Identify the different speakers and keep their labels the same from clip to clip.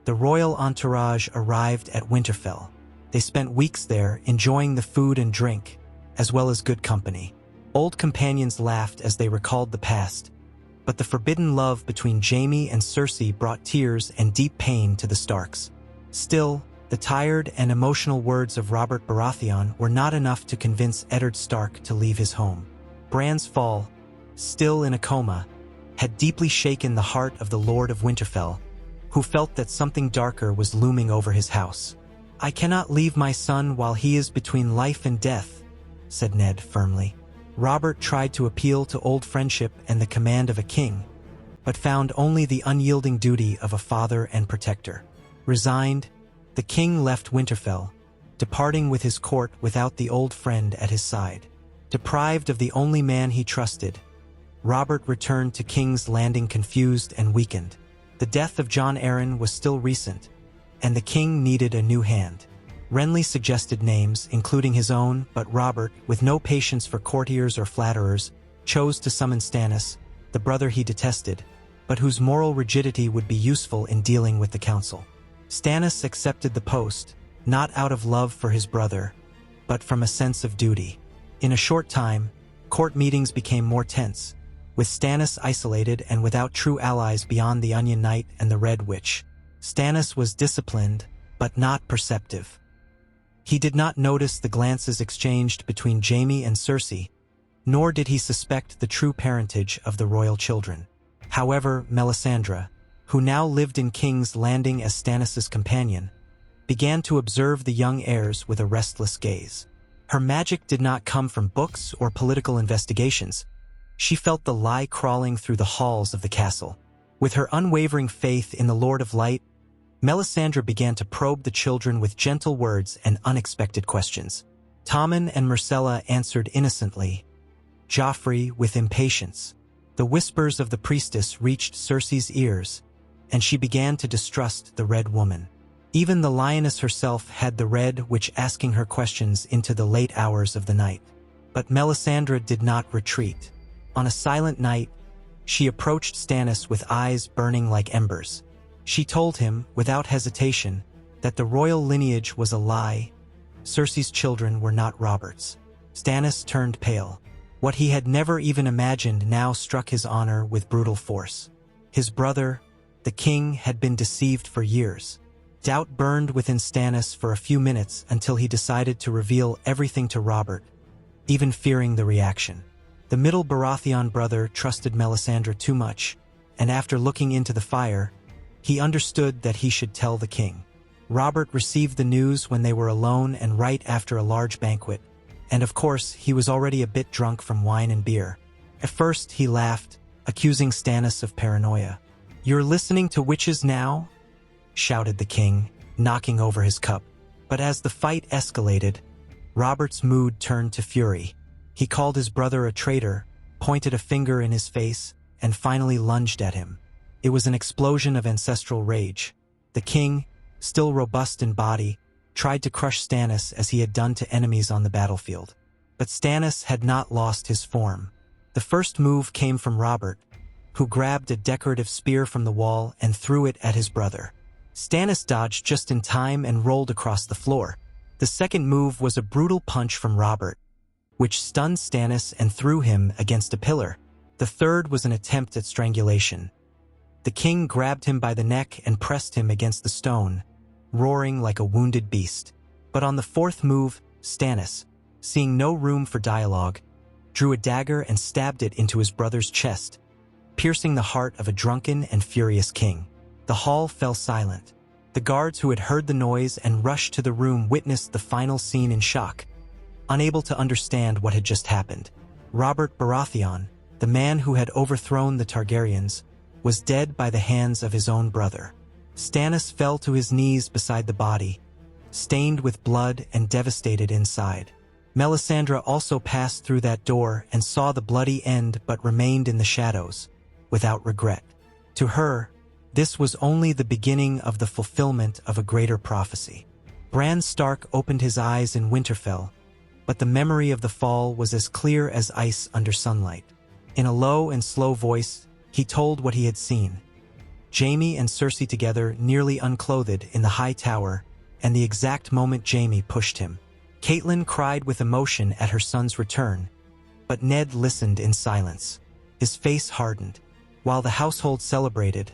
Speaker 1: The royal entourage arrived at Winterfell. They spent weeks there, enjoying the food and drink, as well as good company. Old companions laughed as they recalled the past, but the forbidden love between Jaime and Cersei brought tears and deep pain to the Starks. Still, the tired and emotional words of Robert Baratheon were not enough to convince Eddard Stark to leave his home. Bran's fall, still in a coma, had deeply shaken the heart of the Lord of Winterfell, who felt that something darker was looming over his house. "I cannot leave my son while he is between life and death," said Ned firmly. Robert tried to appeal to old friendship and the command of a king, but found only the unyielding duty of a father and protector. Resigned, the king left Winterfell, departing with his court without the old friend at his side. Deprived of the only man he trusted, Robert returned to King's Landing confused and weakened. The death of Jon Arryn was still recent, and the king needed a new hand. Renly suggested names, including his own, but Robert, with no patience for courtiers or flatterers, chose to summon Stannis, the brother he detested, but whose moral rigidity would be useful in dealing with the council. Stannis accepted the post, not out of love for his brother, but from a sense of duty. In a short time, court meetings became more tense, with Stannis isolated and without true allies beyond the Onion Knight and the Red Witch. Stannis was disciplined, but not perceptive. He did not notice the glances exchanged between Jaime and Cersei, nor did he suspect the true parentage of the royal children. However, Melisandre, who now lived in King's Landing as Stannis' companion, began to observe the young heirs with a restless gaze. Her magic did not come from books or political investigations. She felt the lie crawling through the halls of the castle. With her unwavering faith in the Lord of Light, Melisandre began to probe the children with gentle words and unexpected questions. Tommen and Myrcella answered innocently, Joffrey with impatience. The whispers of the priestess reached Cersei's ears, and she began to distrust the Red Woman. Even the lioness herself had the Red Witch asking her questions into the late hours of the night. But Melisandre did not retreat. On a silent night, she approached Stannis with eyes burning like embers. She told him, without hesitation, that the royal lineage was a lie. Cersei's children were not Robert's. Stannis turned pale. What he had never even imagined now struck his honor with brutal force. His brother, the king, had been deceived for years. Doubt burned within Stannis for a few minutes until he decided to reveal everything to Robert, even fearing the reaction. The middle Baratheon brother trusted Melisandre too much, and after looking into the fire, he understood that he should tell the king. Robert received the news when they were alone and right after a large banquet, and of course he was already a bit drunk from wine and beer. At first he laughed, accusing Stannis of paranoia. "You're listening to witches now?" shouted the king, knocking over his cup. But as the fight escalated, Robert's mood turned to fury. He called his brother a traitor, pointed a finger in his face, and finally lunged at him. It was an explosion of ancestral rage. The king, still robust in body, tried to crush Stannis as he had done to enemies on the battlefield. But Stannis had not lost his form. The first move came from Robert, who grabbed a decorative spear from the wall and threw it at his brother. Stannis dodged just in time and rolled across the floor. The second move was a brutal punch from Robert, which stunned Stannis and threw him against a pillar. The third was an attempt at strangulation. The king grabbed him by the neck and pressed him against the stone, roaring like a wounded beast. But on the fourth move, Stannis, seeing no room for dialogue, drew a dagger and stabbed it into his brother's chest, piercing the heart of a drunken and furious king. The hall fell silent. The guards who had heard the noise and rushed to the room witnessed the final scene in shock, unable to understand what had just happened. Robert Baratheon, the man who had overthrown the Targaryens, was dead by the hands of his own brother. Stannis fell to his knees beside the body, stained with blood and devastated inside. Melisandre also passed through that door and saw the bloody end but remained in the shadows, without regret. To her, this was only the beginning of the fulfillment of a greater prophecy. Bran Stark opened his eyes in Winterfell, but the memory of the fall was as clear as ice under sunlight. In a low and slow voice, he told what he had seen. Jaime and Cersei together, nearly unclothed, in the high tower, and the exact moment Jaime pushed him. Catelyn cried with emotion at her son's return, but Ned listened in silence. His face hardened. While the household celebrated,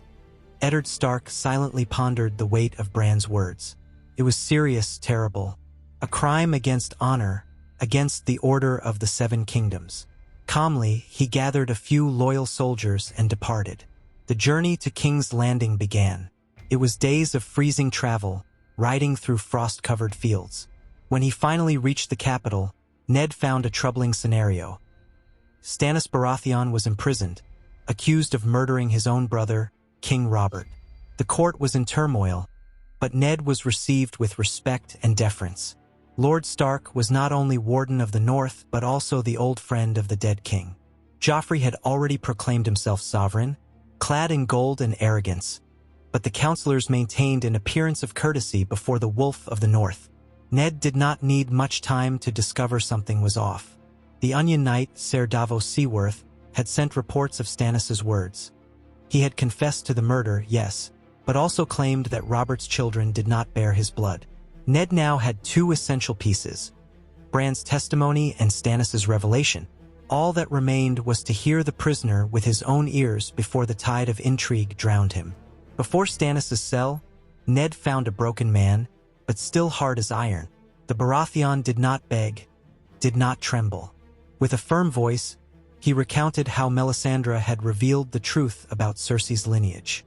Speaker 1: Eddard Stark silently pondered the weight of Bran's words. It was serious, terrible. A crime against honor, against the order of the Seven Kingdoms. Calmly, he gathered a few loyal soldiers and departed. The journey to King's Landing began. It was days of freezing travel, riding through frost-covered fields. When he finally reached the capital, Ned found a troubling scenario. Stannis Baratheon was imprisoned, accused of murdering his own brother, King Robert. The court was in turmoil, but Ned was received with respect and deference. Lord Stark was not only Warden of the North but also the old friend of the dead king. Joffrey had already proclaimed himself sovereign, clad in gold and arrogance, but the councillors maintained an appearance of courtesy before the Wolf of the North. Ned did not need much time to discover something was off. The Onion Knight, Ser Davos Seaworth, had sent reports of Stannis' words. He had confessed to the murder, yes, but also claimed that Robert's children did not bear his blood. Ned now had two essential pieces: Bran's testimony and Stannis' revelation. All that remained was to hear the prisoner with his own ears before the tide of intrigue drowned him. Before Stannis' cell, Ned found a broken man, but still hard as iron. The Baratheon did not beg, did not tremble. With a firm voice, he recounted how Melisandre had revealed the truth about Cersei's lineage.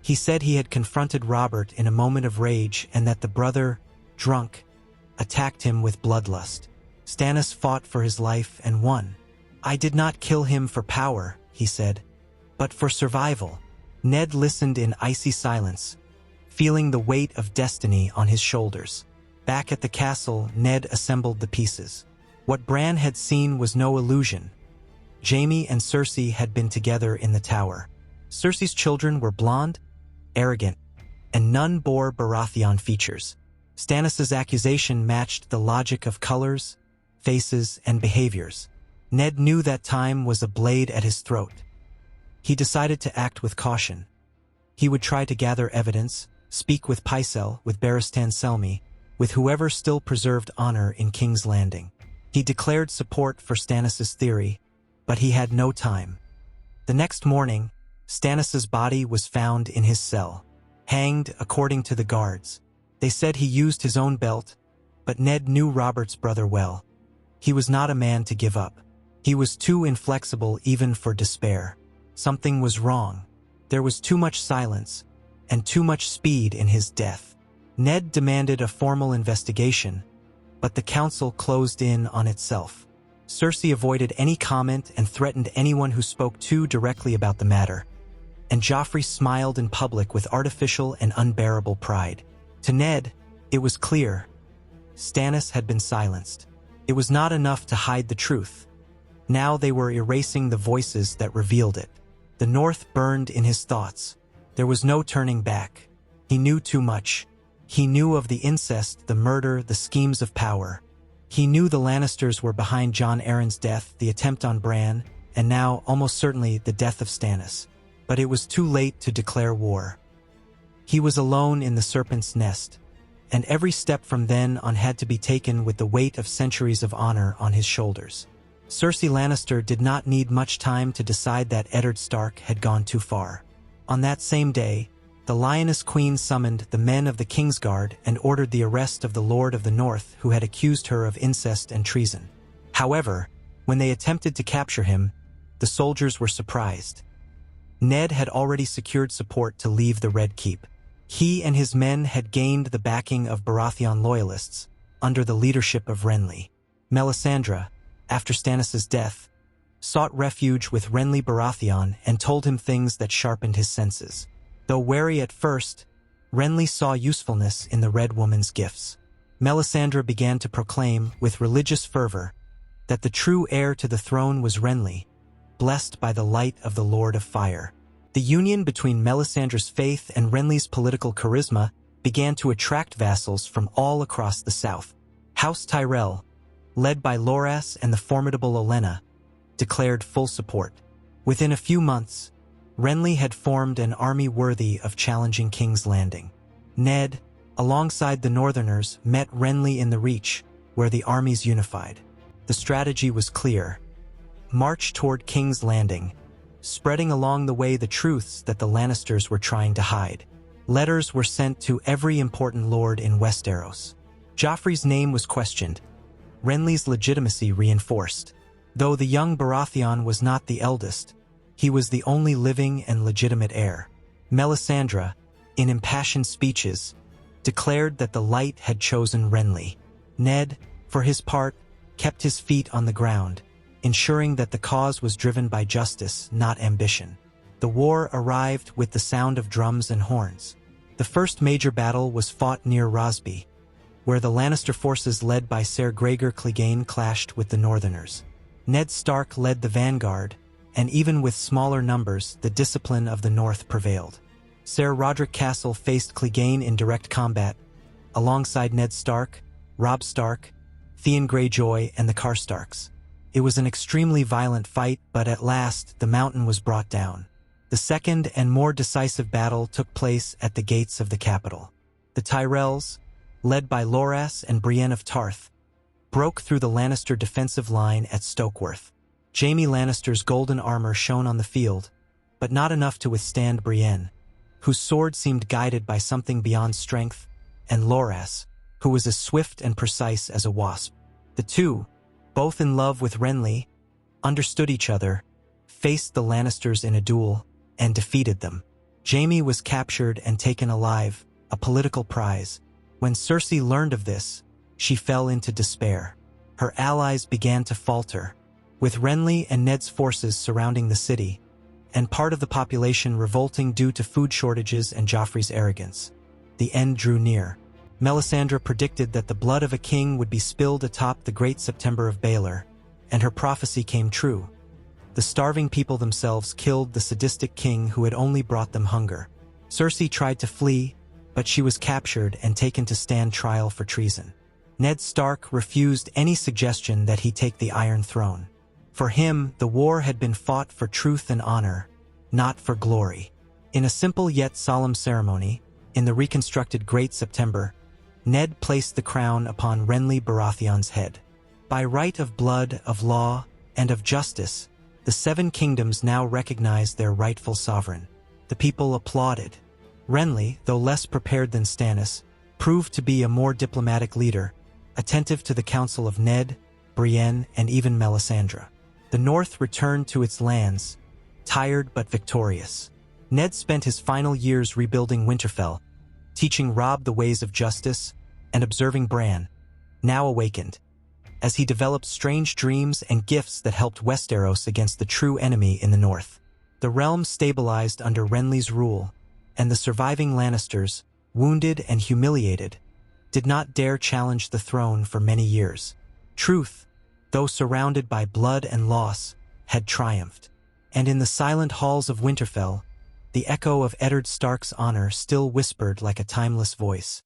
Speaker 1: He said he had confronted Robert in a moment of rage and that the brother, drunk, attacked him with bloodlust. Stannis fought for his life and won. "I did not kill him for power," he said, "but for survival." Ned listened in icy silence, feeling the weight of destiny on his shoulders. Back at the castle, Ned assembled the pieces. What Bran had seen was no illusion. Jaime and Cersei had been together in the tower. Cersei's children were blonde, arrogant, and none bore Baratheon features. Stannis' accusation matched the logic of colors, faces, and behaviors. Ned knew that time was a blade at his throat. He decided to act with caution. He would try to gather evidence, speak with Pycelle, with Barristan Selmy, with whoever still preserved honor in King's Landing. He declared support for Stannis' theory, but he had no time. The next morning, Stannis' body was found in his cell, hanged according to the guards. They said he used his own belt, but Ned knew Robert's brother well. He was not a man to give up. He was too inflexible even for despair. Something was wrong. There was too much silence, and too much speed in his death. Ned demanded a formal investigation, but the council closed in on itself. Cersei avoided any comment and threatened anyone who spoke too directly about the matter, and Joffrey smiled in public with artificial and unbearable pride. To Ned, it was clear. Stannis had been silenced. It was not enough to hide the truth. Now they were erasing the voices that revealed it. The North burned in his thoughts. There was no turning back. He knew too much. He knew of the incest, the murder, the schemes of power. He knew the Lannisters were behind Jon Arryn's death, the attempt on Bran, and now, almost certainly, the death of Stannis. But it was too late to declare war. He was alone in the Serpent's Nest, and every step from then on had to be taken with the weight of centuries of honor on his shoulders. Cersei Lannister did not need much time to decide that Eddard Stark had gone too far. On that same day, the Lioness Queen summoned the men of the Kingsguard and ordered the arrest of the Lord of the North who had accused her of incest and treason. However, when they attempted to capture him, the soldiers were surprised. Ned had already secured support to leave the Red Keep. He and his men had gained the backing of Baratheon loyalists under the leadership of Renly. Melisandre, after Stannis' death, sought refuge with Renly Baratheon and told him things that sharpened his senses. Though wary at first, Renly saw usefulness in the Red Woman's gifts. Melisandre began to proclaim, with religious fervor, that the true heir to the throne was Renly, blessed by the light of the Lord of Fire. The union between Melisandre's faith and Renly's political charisma began to attract vassals from all across the south. House Tyrell, led by Loras and the formidable Olenna, declared full support. Within a few months, Renly had formed an army worthy of challenging King's Landing. Ned, alongside the Northerners, met Renly in the Reach, where the armies unified. The strategy was clear. March toward King's Landing, spreading along the way the truths that the Lannisters were trying to hide. Letters were sent to every important lord in Westeros. Joffrey's name was questioned, Renly's legitimacy reinforced. Though the young Baratheon was not the eldest, he was the only living and legitimate heir. Melisandre, in impassioned speeches, declared that the Light had chosen Renly. Ned, for his part, kept his feet on the ground, ensuring that the cause was driven by justice, not ambition. The war arrived with the sound of drums and horns. The first major battle was fought near Rosby, where the Lannister forces led by Ser Gregor Clegane clashed with the Northerners. Ned Stark led the vanguard, and even with smaller numbers, the discipline of the North prevailed. Ser Roderick Castle faced Clegane in direct combat, alongside Ned Stark, Robb Stark, Theon Greyjoy, and the Karstarks. It was an extremely violent fight, but at last the mountain was brought down. The second and more decisive battle took place at the gates of the capital. The Tyrells, led by Loras and Brienne of Tarth, broke through the Lannister defensive line at Stokeworth. Jaime Lannister's golden armor shone on the field, but not enough to withstand Brienne, whose sword seemed guided by something beyond strength, and Loras, who was as swift and precise as a wasp. The two, both in love with Renly, understood each other, faced the Lannisters in a duel, and defeated them. Jaime was captured and taken alive, a political prize. When Cersei learned of this, she fell into despair. Her allies began to falter, with Renly and Ned's forces surrounding the city, and part of the population revolting due to food shortages and Joffrey's arrogance. The end drew near. Melisandre predicted that the blood of a king would be spilled atop the Great September of Baelor, and her prophecy came true. The starving people themselves killed the sadistic king who had only brought them hunger. Cersei tried to flee, but she was captured and taken to stand trial for treason. Ned Stark refused any suggestion that he take the Iron Throne. For him, the war had been fought for truth and honor, not for glory. In a simple yet solemn ceremony, in the reconstructed Great September, Ned placed the crown upon Renly Baratheon's head. By right of blood, of law, and of justice, the Seven Kingdoms now recognized their rightful sovereign. The people applauded. Renly, though less prepared than Stannis, proved to be a more diplomatic leader, attentive to the counsel of Ned, Brienne, and even Melisandre. The North returned to its lands, tired but victorious. Ned spent his final years rebuilding Winterfell, teaching Robb the ways of justice, and observing Bran, now awakened, as he developed strange dreams and gifts that helped Westeros against the true enemy in the North. The realm stabilized under Renly's rule, and the surviving Lannisters, wounded and humiliated, did not dare challenge the throne for many years. Truth, though surrounded by blood and loss, had triumphed, and in the silent halls of Winterfell, the echo of Eddard Stark's honor still whispered like a timeless voice.